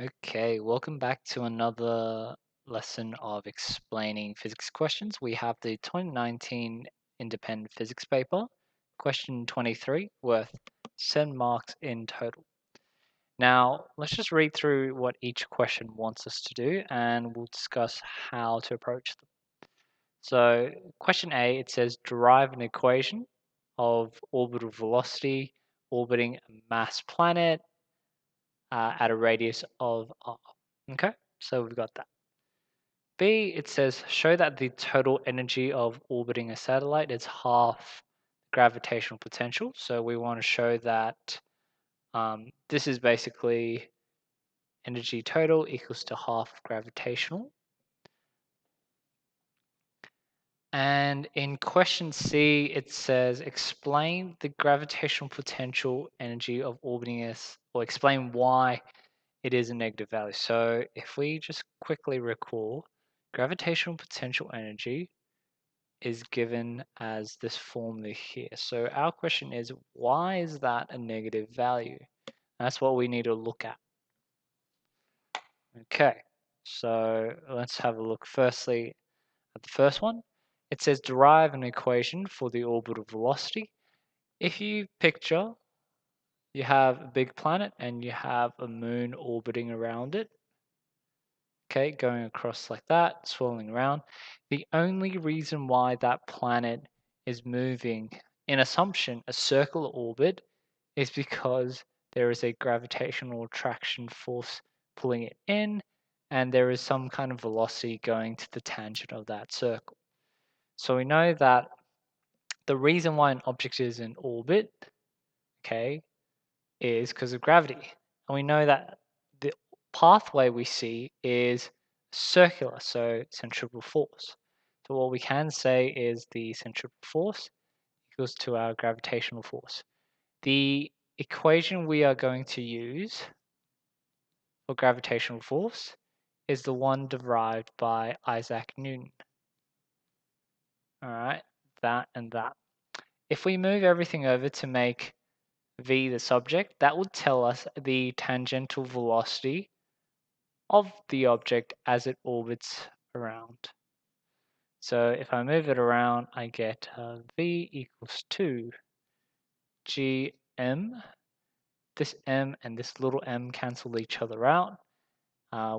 Okay, welcome back to another lesson of explaining physics questions. We have the 2019 independent physics paper, question 23, worth 7 marks in total. Now, let's just read through what each question wants us to do and we'll discuss how to approach them. So, question A, it says derive an equation of orbital velocity orbiting a mass planet at a radius of r. Okay, so we've got that. B, it says show that the total energy of orbiting a satellite is half gravitational potential. So we want to show that this is basically energy total equals to half gravitational. And in question C, it says explain the gravitational potential energy of orbiting us, or explain why it is a negative value. So if we just quickly recall, gravitational potential energy is given as this formula here. So our question is, why is that a negative value? That's what we need to look at. Okay, so let's have a look firstly at the first one. It says derive an equation for the orbital velocity. If you picture, you have a big planet and you have a moon orbiting around it. Okay, going across like that, swirling around. The only reason why that planet is moving, in assumption, a circular orbit, is because there is a gravitational attraction force pulling it in, and there is some kind of velocity going to the tangent of that circle. So we know that the reason why an object is in orbit, okay, is because of gravity. And we know that the pathway we see is circular, so centripetal force. So what we can say is the centripetal force equals to our gravitational force. The equation we are going to use for gravitational force is the one derived by Isaac Newton. All right, that and that. If we move everything over to make v the subject, that would tell us the tangential velocity of the object as it orbits around. So if I move it around, I get v equals to gm. This m and this little m cancel each other out.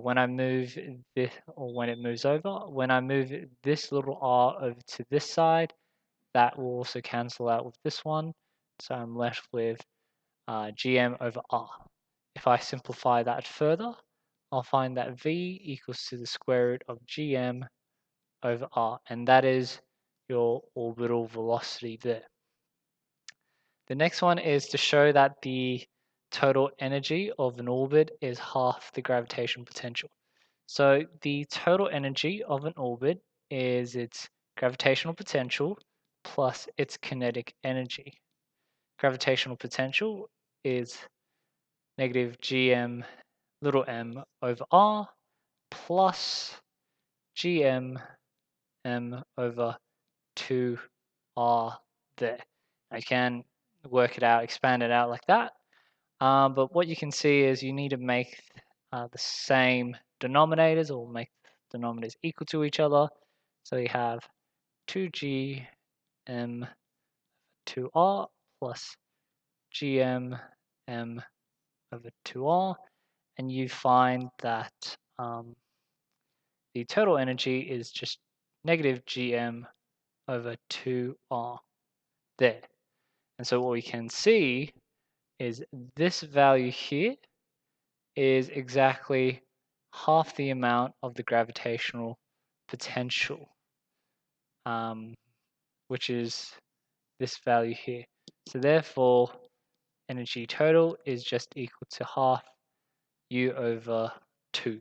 When I move this, or when it moves over, when I move this little r over to this side, that will also cancel out with this one. So I'm left with gm over r. If I simplify that further, I'll find that v equals to the square root of gm over r, and that is your orbital velocity there. The next one is to show that the total energy of an orbit is half the gravitational potential. So the total energy of an orbit is its gravitational potential plus its kinetic energy. Gravitational potential is negative gm little m over r plus gm m over 2r there. I can work it out, expand it out like that. But what you can see is you need to make the same denominators, or make denominators equal to each other. So you have 2g m 2r plus gm m over 2r, and you find that the total energy is just negative gm over 2r there. And so what we can see is this value here is exactly half the amount of the gravitational potential, which is this value here. So therefore, energy total is just equal to half u over 2.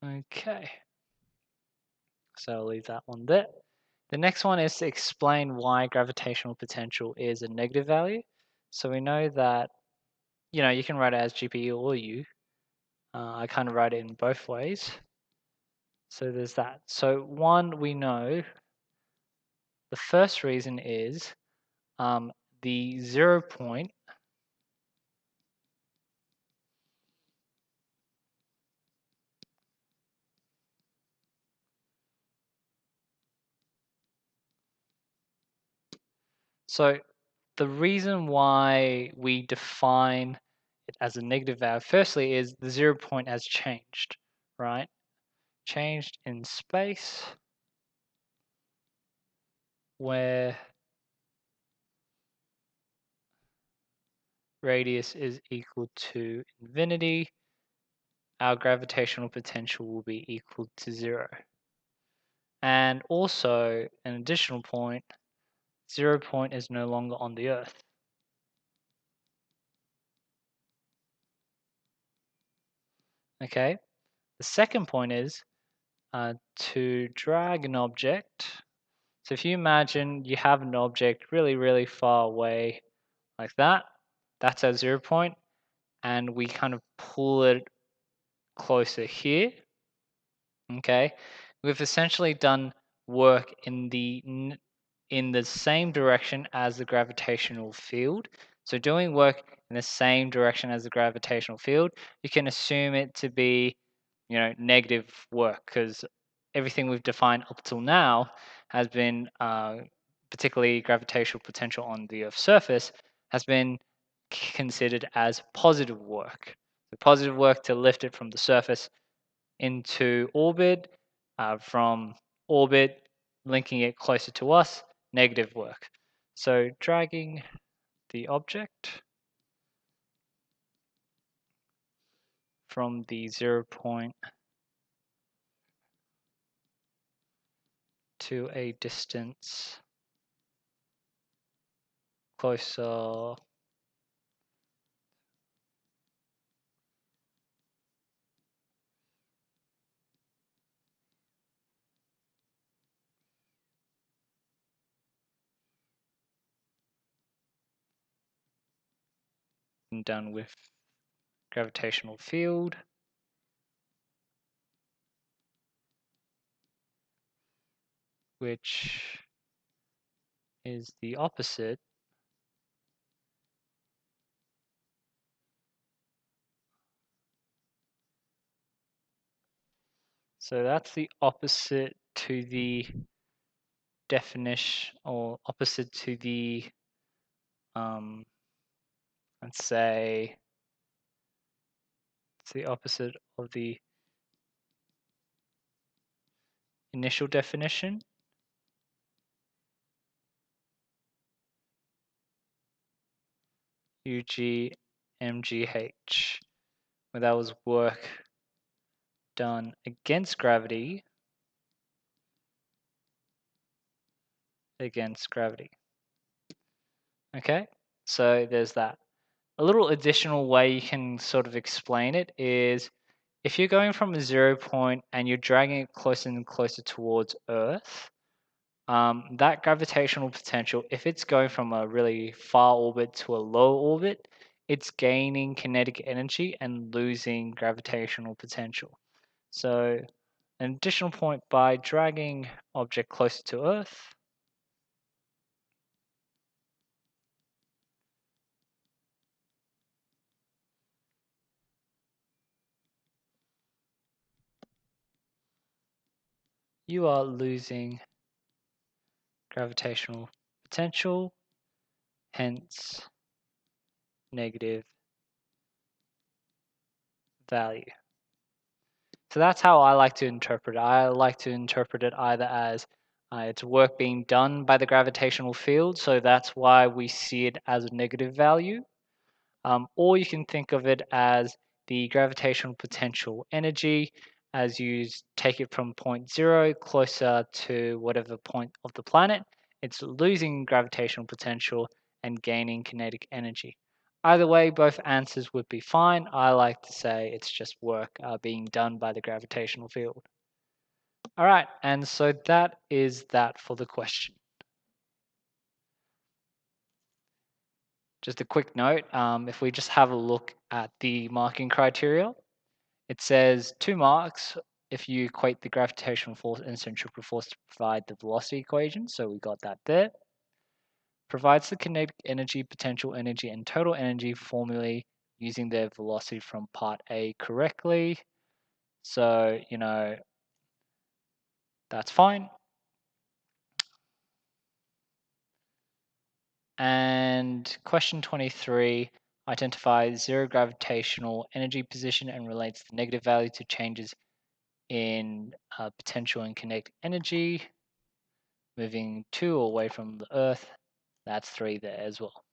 Okay, so I'll leave that one there. The next one is to explain why gravitational potential is a negative value. So we know that, you can write it as GPE or U. I kind of write it in both ways. So there's that. So one, we know the first reason is the 0 point So the reason why we define it as a negative value, firstly, is the 0 point has changed, right? Changed in space where radius is equal to infinity, our gravitational potential will be equal to 0. And also, an additional point, 0 point is no longer on the Earth. Okay, the second point is to drag an object. So if you imagine you have an object really, really far away like that, that's our 0 point, and we kind of pull it closer here. Okay, we've essentially done work in the same direction as the gravitational field. So doing work in the same direction as the gravitational field, you can assume it to be, negative work, because everything we've defined up till now has been, particularly gravitational potential on the Earth's surface, has been considered as positive work. The positive work to lift it from the surface into orbit, from orbit, linking it closer to us, negative work. So dragging the object from the 0 point to a distance closer and done with gravitational field, which is the opposite so that's the opposite to the definition, or opposite to the let's say it's the opposite of the initial definition. U GMGH, where that was work done against gravity. Okay, so there's that. A little additional way you can sort of explain it is if you're going from a 0 point and you're dragging it closer and closer towards Earth, that gravitational potential, if it's going from a really far orbit to a low orbit, it's gaining kinetic energy and losing gravitational potential. So an additional point, by dragging object closer to Earth, you are losing gravitational potential, hence negative value. So that's how I like to interpret it. I like to interpret it either as it's work being done by the gravitational field, so that's why we see it as a negative value. Or you can think of it as the gravitational potential energy as you take it from point 0 closer to whatever point of the planet. It's losing gravitational potential and gaining kinetic energy. Either way, both answers would be fine. I like to say it's just work being done by the gravitational field. All right, and so that is that for the question. Just a quick note, if we just have a look at the marking criteria, it says 2 marks if you equate the gravitational force and centrifugal force to provide the velocity equation. So we got that there. Provides the kinetic energy, potential energy, and total energy formulae using their velocity from part A correctly. So, that's fine. And question 23, identify zero gravitational energy position and relates the negative value to changes in potential and kinetic energy, moving to or away from the Earth. That's 3 there as well.